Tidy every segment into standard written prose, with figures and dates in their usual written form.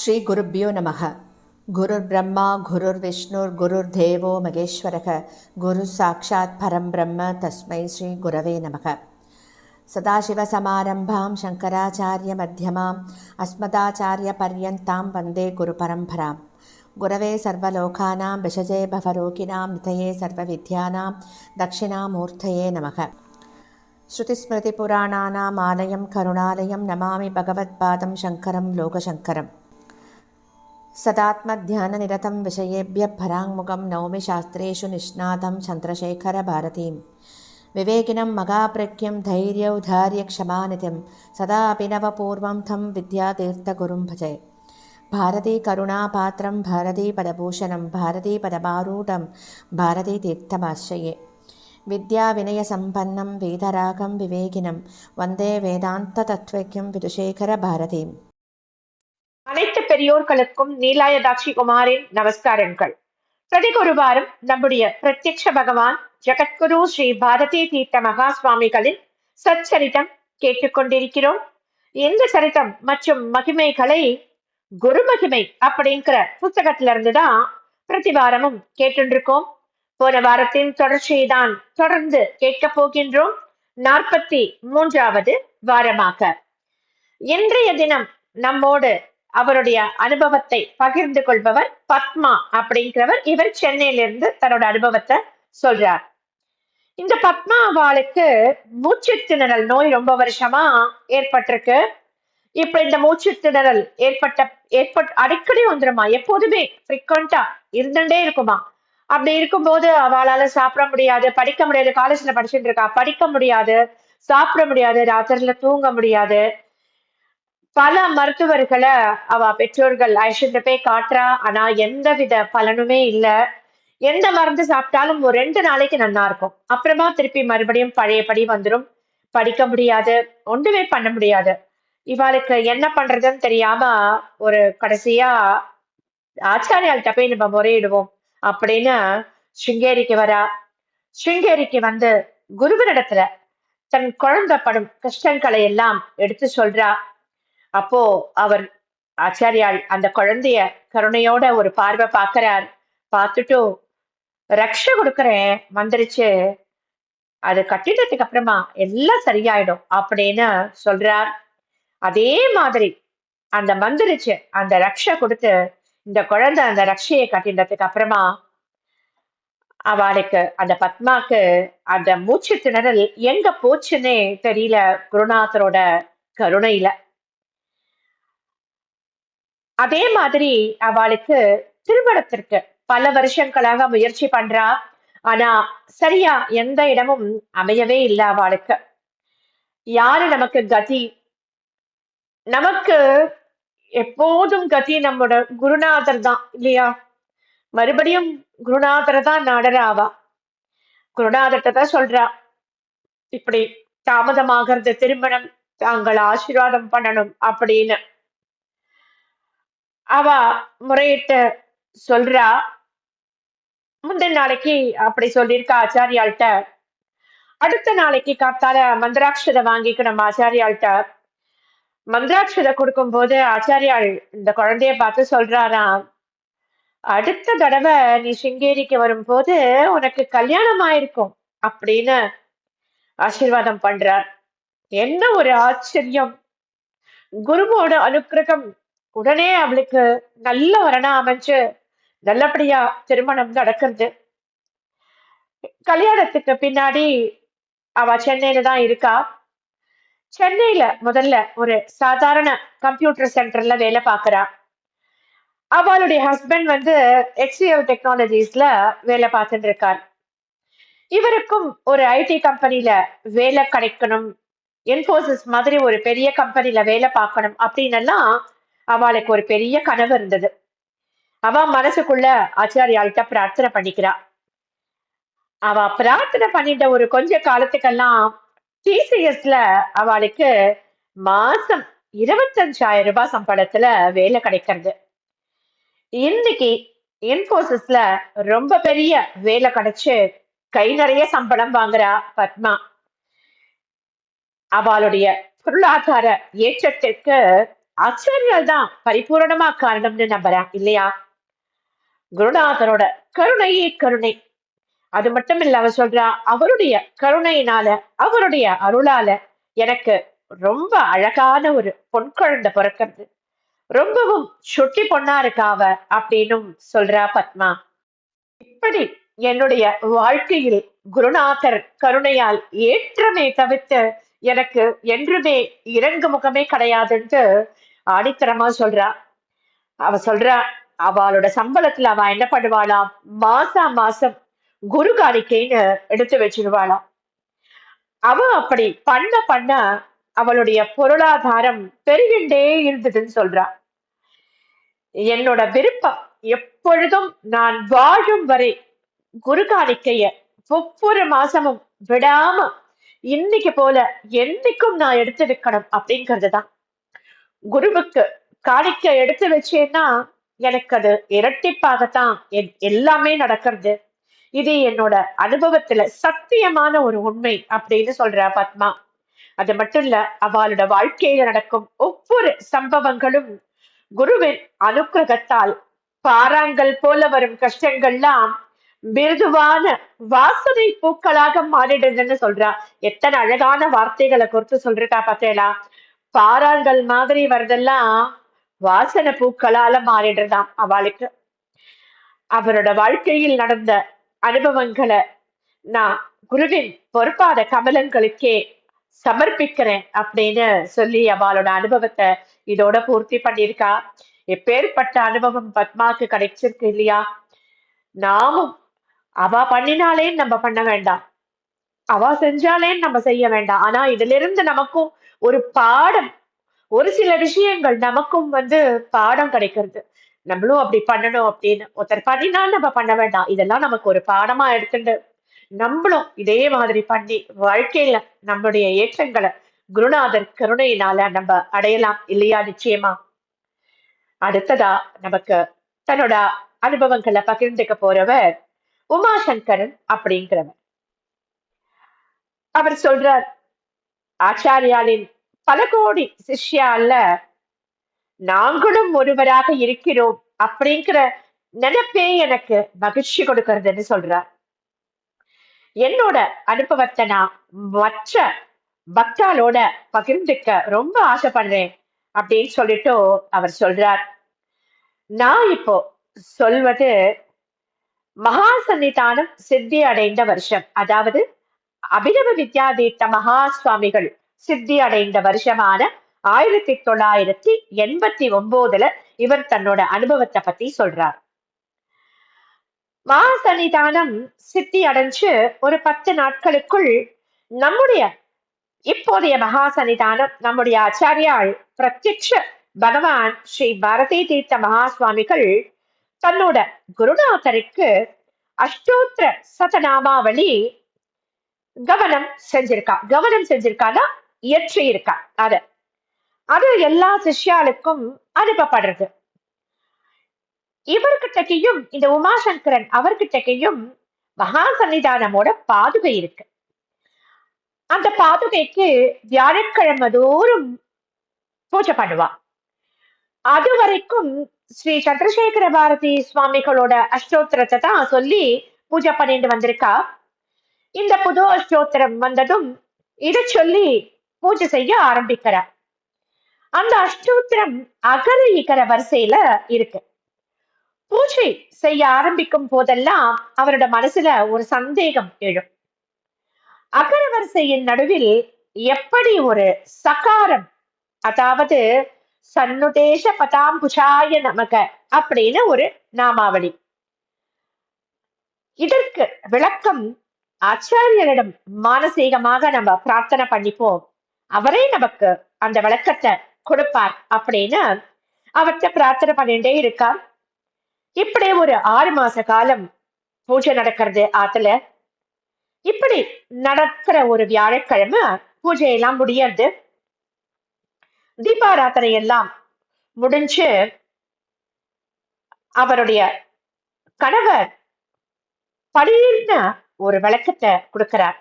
ஸ்ரீ குருப்யோ நமக. குருர் பிரம்மா குருர் விஷ்ணுர் குருர் தேவோ மகேஸ்வரக குரு சாட்சாத் பரம் பிரம்ம தஸ்மை ஸ்ரீ குரவே நமக. சதாசிவசமாரம்பாம் சங்கராச்சாரிய மத்தியமாம் அஸ்மதாச்சாரிய பர்யந்தாம் வந்தே குரு பரம்பராம். குரவே சர்வலோகானாம் விஷஜே பவரோகிணாம் நிதயே சர்வவித்யானாம் தட்சிணாமூர்த்தயே நமக. ஸ்ருதிஸ்மிருதிபுராணானாம் ஆலயம் கருணாலயம் நமாமி பகவத்பாதம் சங்கரம் லோகசங்கரம். सदात्मध्याननिरतं विषयेभ्यः पराङ्मुखं नौमि शास्त्रेषु निष्णातं चन्द्रशेखरभारतीं विवेकिनं मगाप्रज्ञं धैर्यौधार्यक्षमानिधिं सदा अभिनवपूर्वं तं विद्यातीर्थगुरुं भजे. भारतीकरुणापात्रं भारतीपदभूषणं भारतीपदमारूढं भारतीतीर्थमाश्रये. विद्याविनयसम्पन्नं वेदरागं विवेकिनं वन्दे वेदान्ततत्त्वज्ञं विदुशेखरभारतीम्. அனைத்து பெரியோர்களுக்கும் நீலாயதாட்சி குமாரின் நமஸ்காரங்கள். பிரதிகொரு வாரம் நம்முடைய பிரத்யக்ஷ பகவான் ஜெகத்குரு ஸ்ரீ பாரதி தீர்த்த மகா சுவாமிகளின் சச்சரிதம் கேட்டுக்கொண்டிருக்கிறோம். இந்த சரிதம் மற்றும் மகிமைகளை குரு மகிமை அப்படிங்கிற புத்தகத்தில இருந்துதான் பிரதி வாரமும் கேட்டுருக்கோம். போன வாரத்தின் தொடர்ச்சியை தான் தொடர்ந்து கேட்க போகின்றோம். 43வது வாரமாக இன்றைய தினம் நம்மோடு அவருடைய அனுபவத்தை பகிர்ந்து கொள்பவர் பத்மா அப்படிங்கிறவர். இவர் சென்னையிலிருந்து தன்னோட அனுபவத்தை சொல்றார். இந்த பத்மா அவளுக்கு மூச்சு திணறல் நோய் ரொம்ப வருஷமா ஏற்பட்டிருக்கு. இப்ப இந்த மூச்சு திணறல் அடிக்கடி வந்துருமா, எப்போதுமே ஃப்ரீக்வெண்டா இருந்துட்டே இருக்குமா. அப்படி இருக்கும்போது அவளால சாப்பிட முடியாது, படிக்க முடியாது. காலேஜ்ல படிச்சுட்டு இருக்கா, படிக்க முடியாது, சாப்பிட முடியாது, ராத்திரில தூங்க முடியாது. பல மருத்துவர்களை அவ பெற்றோர்கள் அழைச்சிட்டு போய் காட்டுறா. ஆனா எந்தவித பலனுமே இல்ல. எந்த மருந்து சாப்பிட்டாலும் ஒரு 2 நாளைக்கு நல்லா இருக்கும், அப்புறமா திருப்பி மறுபடியும் பழையபடி வந்துடும். படிக்க முடியாது, ஒன்றுமே பண்ண முடியாது. இவாளுக்கு என்ன பண்றதுன்னு தெரியாம ஒரு கடைசியா ஆச்சாரியால்கிட்ட போய் நம்ம முறையிடுவோம் அப்படின்னு ஸ்ருங்கேரிக்கு வரா. ஸ்ருங்கேரிக்கு வந்து குருவனிடத்துல தன் குழந்தை படும் கஷ்டங்களை எல்லாம் எடுத்து சொல்றா. அப்போ அவர் ஆச்சாரியால் அந்த குழந்தைய கருணையோட ஒரு பார்வை பார்க்கிறார். பார்த்துட்டு ரக்ஷ கொடுக்கறேன், வந்துருச்சு, அது கட்டிட்டதுக்கு அப்புறமா எல்லாம் சரியாயிடும் அப்படின்னு சொல்றார். அதே மாதிரி அந்த வந்துருச்சு, அந்த ரக்ஷ கொடுத்து இந்த குழந்தை அந்த ரக்ஷையை கட்டினதுக்கு அப்புறமா அவளுக்கு, அந்த பத்மாக்கு அந்த மூச்சு திணறல் எங்க போச்சுன்னே தெரியல, குருநாதரோட கருணையில. அதே மாதிரி அவளுக்கு திருமணத்திற்கு பல வருஷங்களாக முயற்சி பண்றா. ஆனா சரியா எந்த இடமும் அமையவே இல்லை அவளுக்கு. யாரு நமக்கு கதி? நமக்கு எப்போதும் கதி நம்மோட குருநாதர் தான் இல்லையா? மறுபடியும் குருநாதரை தான் நாடறாவா. குருநாதர்கிட்ட தான் சொல்றா, இப்படி தாமதமாகிறது திருமணம், தாங்கள் ஆசீர்வாதம் பண்ணணும் அப்படின்னு. அவ முறையிட்டு சொல்றா. முந்தின நாளைக்கு அப்படி சொல்லியிருக்கா ஆச்சாரியாள்கிட்ட. அடுத்த நாளைக்கு காத்தால மந்திராட்சத வாங்கிக்க நம்ம ஆச்சாரியாள்கிட்ட. மந்திராட்சத கொடுக்கும் போது ஆச்சாரியாள் இந்த குழந்தைய பார்த்து சொல்றாராம், அடுத்த தடவை நீ சிங்கேரிக்கு வரும்போது உனக்கு கல்யாணம் ஆயிருக்கும் அப்படின்னு ஆசீர்வாதம் பண்றார். என்ன ஒரு ஆச்சரியம்! குருவோட அனுக்கிரகம் உடனே அவளுக்கு நல்ல வரனா அமைஞ்சு நல்லபடியா திருமணம் நடக்கிறது. கல்யாணத்துக்கு பின்னாடி அவ சென்னையில தான் இருக்கா. சென்னையில முதல்ல ஒரு சாதாரண கம்ப்யூட்டர் சென்டர்ல வேலை பார்க்கறா. அவளுடைய ஹஸ்பண்ட் வந்து HCL டெக்னாலஜிஸ்ல வேலை பார்த்துட்டு இருக்கார். இவருக்கும் ஒரு ஐடி கம்பெனில வேலை கிடைக்கணும், இன்ஃபோசிஸ் மாதிரி ஒரு பெரிய கம்பெனில வேலை பார்க்கணும் அப்படின்னு எல்லாம் அவளுக்கு ஒரு பெரிய கனவு இருந்தது. அவ மனசுக்குள்ள ஆச்சாரியாள்கிட்ட பிரார்த்தனை பண்ணிக்கிறா. அவ பிரார்த்தனை பண்ணிட்ட ஒரு கொஞ்ச காலத்துக்கெல்லாம் TCSல அவளுக்கு மாசம் 25,000 ரூபாய் சம்பளத்துல வேலை கிடைக்கிறது. இன்னைக்கு இன்ஃபோசிஸ்ல ரொம்ப பெரிய வேலை கிடைச்சு கை நிறைய சம்பளம் வாங்குறா பத்மா. அவளுடைய பொருளாதார ஏற்றத்திற்கு ஆச்சாரியால் தான் பரிபூரணமா காரணம்னு நம்புறேன் இல்லையா? குருநாதரோட கருணையே கருணை. அது மட்டும் இல்ல, அவ சொல்றா, அவருடைய கருணையினால, அவருடைய அருளால எனக்கு ரொம்ப அழகான ஒரு பொன் குழந்தை பிறக்கிறது. ரொம்பவும் சுட்டி பொண்ணா இருக்கா அவ அப்படின்னும் சொல்றா பத்மா. இப்படி என்னுடைய வாழ்க்கையில் குருநாதர் கருணையால் ஏற்றமே தவிர்த்து எனக்கு என்றுமே இறங்கு முகமே கிடையாதுன்ட்டு ஆணித்தரமா சொல்றா. அவ சொல்றா, அவளோட சம்பளத்துல அவ என்ன பண்ணுவாளாம், மாசா மாசம் குரு காணிக்கைன்னு எடுத்து வச்சிருவாளாம். அவ அப்படி பண்ண பண்ண அவளுடைய பொருளாதாரம் பெருகிண்டே இருந்ததுன்னு சொல்றா. என்னோட விருப்பம் எப்பொழுதும் நான் வாழும் வரை குரு காணிக்கைய ஒவ்வொரு மாசமும் விடாம இன்னைக்கு போல என்னைக்கும் நான் எடுத்து வைக்கணும் அப்படிங்கிறது தான். குருவுக்கு காணிக்கை எடுத்து வச்சேன்னா எனக்கு அது இரட்டிப்பாகத்தான் எல்லாமே நடக்கிறது. இது என்னோட அனுபவத்துல சத்தியமான ஒரு உண்மை அப்படின்னு சொல்றா பத்மா. அது மட்டும் இல்ல, அவளோட வாழ்க்கையில நடக்கும் ஒவ்வொரு சம்பவங்களும் குருவின் அனுக்கிரகத்தால் பாறாங்கல் போல வரும் கஷ்டங்கள்லாம் மிருதுவான வாசனை பூக்களாக மாறிடுதுன்னு சொல்றா. எத்தனை அழகான வார்த்தைகளை கொடுத்து சொல்றா பார்த்தேளா. பாறாங்கல் மாதிரி வரதெல்லாம் வாசனை பூக்களால மாறிடுறதாம் அவளுக்கு. அவரோட வாழ்க்கையில் நடந்த அனுபவங்களை நான் குருவின் பொறுப்பாத கமலங்களுக்கே சமர்ப்பிக்கிறேன் அப்படின்னு சொல்லி அவளோட அனுபவத்தை இதோட பூர்த்தி பண்ணியிருக்கா. எப்பேற்பட்ட அனுபவம் பத்மாக்கு கிடைச்சிருக்கு இல்லையா? நாமும் அவ பண்ணினாலே நம்ம பண்ண வேண்டாம், அவ செஞ்சாலே நம்ம செய்ய வேண்டாம். ஆனா இதுல இருந்து நமக்கும் ஒரு பாடம், ஒரு சில விஷயங்கள் நமக்கும் பாடம் கிடைக்கிறது. நம்மளும் அப்படி பண்ணணும் அப்படின்னு ஒருத்தர் பண்ணினாலும் நம்ம பண்ண வேண்டாம். இதெல்லாம் நமக்கு ஒரு பாடமா எடுத்துட்டு நம்மளும் இதே மாதிரி பண்ணி வாழ்க்கையில நம்மளுடைய ஏற்றங்களை குருநாதர் கருணையினால நம்ம அடையலாம் இல்லையா? நிச்சயமா. அடுத்ததா நமக்கு தன்னோட அனுபவங்களை பகிர்ந்துக்க போறவர் உமாசங்கரன் அப்படிங்கிறவர். அவர் சொல்றார், ஆச்சாரியாலின் பல கோடி சிஷ்யால நாங்களும் ஒருவராக இருக்கிறோம் அப்படிங்கிற நினைப்பே எனக்கு மகிழ்ச்சி கொடுக்கறதுன்னு சொல்றார். என்னோட அனுபவத்தை நான் மற்ற பக்தாலோட பகிர்ந்துக்க ரொம்ப ஆசைப்படுறேன் அப்படின்னு சொல்லிட்டு அவர் சொல்றார். நான் இப்போ சொல்வது மகா சன்னிதானம் சித்தி அடைந்த வருஷம், அதாவது அபினவ வித்யாதீர்த்த மகா சுவாமிகள் சித்தி அடைந்த வருஷமான 1989 இவர் தன்னோட அனுபவத்தை பத்தி சொல்றார். மகா சன்னிதானம் சித்தி அடைஞ்சு ஒரு 10 நாட்களுக்குள் நம்முடைய இப்போதைய மகா சன்னிதானம் நம்முடைய ஆச்சாரியால் பிரத்யட்ச பகவான் ஸ்ரீ பாரதி தீர்த்த மகா சுவாமிகள் தன்னோட குருநாதருக்கு அஷ்டோத்திர சதநாமாவளி கவனம் செஞ்சிருக்கானா இயற்றி இருக்கா. அது எல்லா சிஷ்யாளுக்கும் அனுப்பப்படுறது. இவர்கிட்டக்கையும் இந்த உமாசங்கரன் அவர்கிட்டக்கையும் மகா சன்னிதானமோட பாதுகை இருக்கு. அந்த பாதுகைக்கு வியாழக்கிழமை தோறும் பூஜை பண்ணுவா. அது வரைக்கும் ஸ்ரீ சந்திரசேகர பாரதி சுவாமிகளோட அஷ்டோத்திரத்தை தான் சொல்லி பூஜை பண்ணிட்டு வந்திருக்கா. இந்த புது அஷ்டோத்திரம் வந்ததும் இதை சொல்லி பூஜை செய்ய ஆரம்பிக்கிறார். அந்த அஷ்டோத்திரம் அகர இகர வரிசையில இருக்கு. பூஜை செய்ய ஆரம்பிக்கும் போதெல்லாம் அவரோட மனசுல ஒரு சந்தேகம் எழும். அகர வரிசையின் நடுவில் எப்படி ஒரு சகாரம், அதாவது சன்னுதேச பதாம்புஜாய நமக அப்படின்னு ஒரு நாமாவளி. இதற்கு விளக்கம் ஆச்சாரியரிடம் மானசீகமாக நம்ம பிரார்த்தனை பண்ணிப்போம், அவரே நமக்கு அந்த விளக்கத்தை கொடுப்பார் அப்படின்னு அவர்கிட்ட பிரார்த்தனை பண்ணிட்டே இருக்கார். இப்படி ஒரு 6 மாச காலம் பூஜை நடக்கிறது ஆத்துல. இப்படி நடக்கிற ஒரு வியாழக்கிழமை பூஜையெல்லாம் முடியறது. தீபாராதனை எல்லாம் முடிஞ்சு அவருடைய கணவர் படீர்னு ஒரு விளக்கத்தை கொடுக்கிறார்.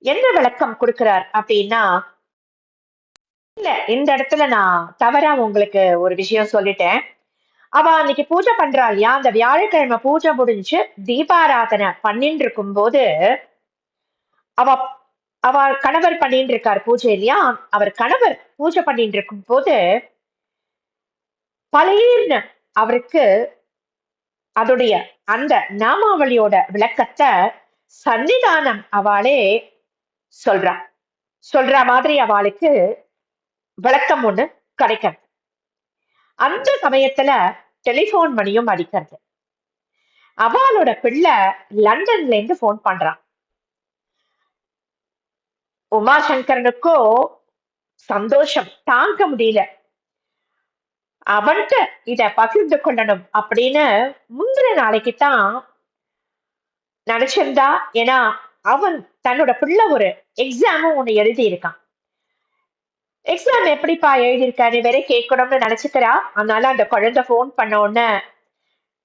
என்ன விளக்கம் கொடுக்கிறார் அப்படின்னா, இல்ல இந்த இடத்துல நான் தவறா உங்களுக்கு ஒரு விஷயம் சொல்லிட்டேன். அவ அன்னைக்கு பூஜை பண்றா இல்லையா? அந்த வியாழக்கிழமை பூஜை முடிஞ்சு தீபாராதனை பண்ணிட்டு இருக்கும்போது, அவ அவ கணவர் பண்ணிட்டு இருக்கார் பூஜை இல்லையா? அவர் கணவர் பூஜை பண்ணிட்டு இருக்கும்போது, பளீர்னு அவருக்கு அதுடைய அந்த நாமாவளியோட விளக்கத்த சன்னிதானம் அவளே சொல்றா. சொல்ற மாதிரி அவளுக்கு விளக்கம் ஒண்ணு கிடைக்கிறது. அந்த சமயத்துல டெலிபோன் மணியும் அடிக்கிறது. அவளோட பிள்ளை லண்டன்ல இருந்து போன் பண்றான். உமாசங்கரனுக்கோ சந்தோஷம் தாங்க முடியல. அவன்கிட்ட இத பகிர்ந்து கொள்ளணும் அப்படின்னு முந்தின நாளைக்கு தான் நினைச்சிருந்தா. ஏன்னா அவன் தன்னோட பிள்ளை ஒரு எக்ஸாமும் ஒண்ணு எழுதி இருக்கான். எக்ஸாம் எப்படிப்பா எழுதியிருக்காரு வேற கேட்கணும்னு நினைச்சுக்கிறா. அதனால அந்த குழந்தை போன் பண்ண உடனே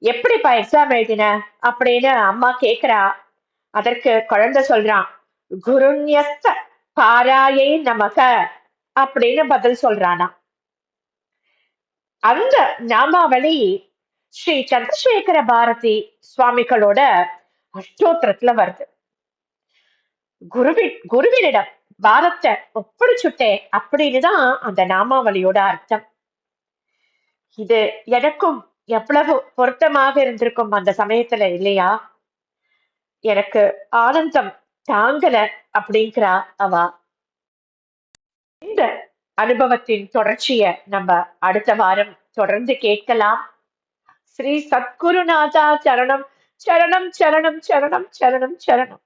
எப்படிப்பா எக்ஸாம் எழுதின அப்படின்னு அம்மா கேக்குறா. அதற்கு குழந்தை சொல்றான், குருண்யஸ்த பாராயை நமக அப்படின்னு பதில் சொல்றானா. அந்த நாமாவளி ஸ்ரீ சந்திரசேகர பாரதி சுவாமிகளோட அஷ்டோத்திரத்துல வருது. குருவினிடம் பாரத்தை ஒப்படைச்சுட்டேன் அப்படின்னு தான் அந்த நாமாவளியோட அர்த்தம். இது எனக்கும் எவ்வளவு பொருத்தமாக இருந்திருக்கும் அந்த சமயத்துல இல்லையா? எனக்கு ஆனந்தம் தாங்கல அப்படிங்கிறா அவ. இந்த அனுபவத்தின் தொடர்ச்சிய நம்ம அடுத்த வாரம் தொடர்ந்து கேட்கலாம். ஸ்ரீ சத்குருநாதா சரணம் சரணம் சரணம் சரணம் சரணம் சரணம்.